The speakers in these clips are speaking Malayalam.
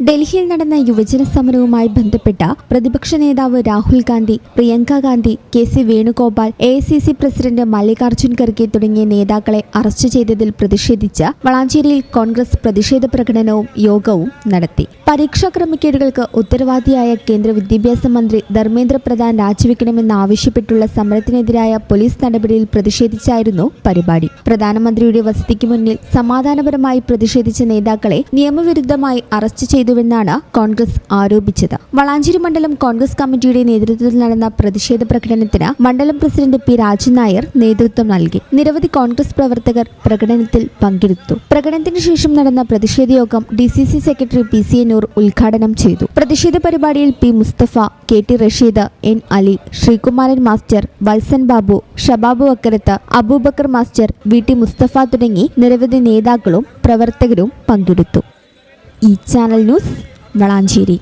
ഡൽഹിയിൽ നടന്ന യുവജന സമരവുമായി ബന്ധപ്പെട്ട പ്രതിപക്ഷ നേതാവ് Rahul Gandhi, Priyanka Gandhi, K C. Venugopal, AICC president Mallikarjun Kharge തുടങ്ങിയ നേതാക്കളെ അറസ്റ്റ് ചെയ്തതിൽ പ്രതിഷേധിച്ച് വളാഞ്ചേരിയിൽ കോൺഗ്രസ് പ്രതിഷേധ പ്രകടനവും യോഗവും നടത്തി. പരീക്ഷാ ക്രമക്കേടുകൾക്ക് ഉത്തരവാദിയായ കേന്ദ്ര വിദ്യാഭ്യാസ മന്ത്രി ധർമ്മേന്ദ്ര പ്രധാൻ രാജിവെക്കണമെന്നാവശ്യപ്പെട്ടുള്ള സമരത്തിനെതിരായ പോലീസ് നടപടിയിൽ പ്രതിഷേധിച്ചായിരുന്നു പരിപാടി. പ്രധാനമന്ത്രിയുടെ വസതിക്ക് മുന്നിൽ സമാധാനപരമായി പ്രതിഷേധിച്ച നേതാക്കളെ നിയമവിരുദ്ധമായി അറസ്റ്റ് ചെയ്തുവെന്നാണ് കോൺഗ്രസ് ആരോപിച്ചത്. വളാഞ്ചേരി മണ്ഡലം കോൺഗ്രസ് കമ്മിറ്റിയുടെ നേതൃത്വത്തിൽ നടന്ന പ്രതിഷേധ പ്രകടനത്തിന് മണ്ഡലം പ്രസിഡന്റ് പി രാജൻ നായർ നേതൃത്വം നൽകി. നിരവധി കോൺഗ്രസ് പ്രവർത്തകർ പ്രകടനത്തിൽ പങ്കെടുത്തു. പ്രകടനത്തിന് ശേഷം നടന്ന പ്രതിഷേധ യോഗം DCC സെക്രട്ടറി PC നൂർ ഉദ്ഘാടനം ചെയ്തു. പ്രതിഷേധ പരിപാടിയിൽ P Mustafa, KT Rasheed, N Ali, Sreekumaran master, Valsan Babu, Shabab Vakkarath, Abubakkar master, VT Mustafa തുടങ്ങി നിരവധി നേതാക്കളും പ്രവർത്തകരും പങ്കെടുത്തു. ഈ channel news Valanchery.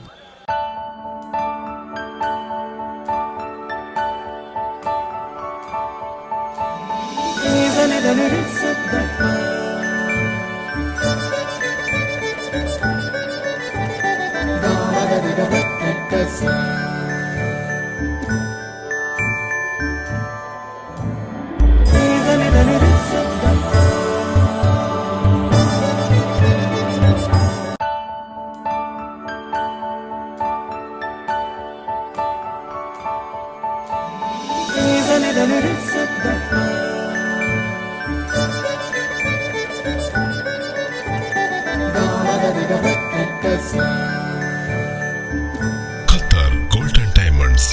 Qatar Golden Diamonds,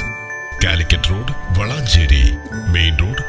Calicut road, Valanchery main road,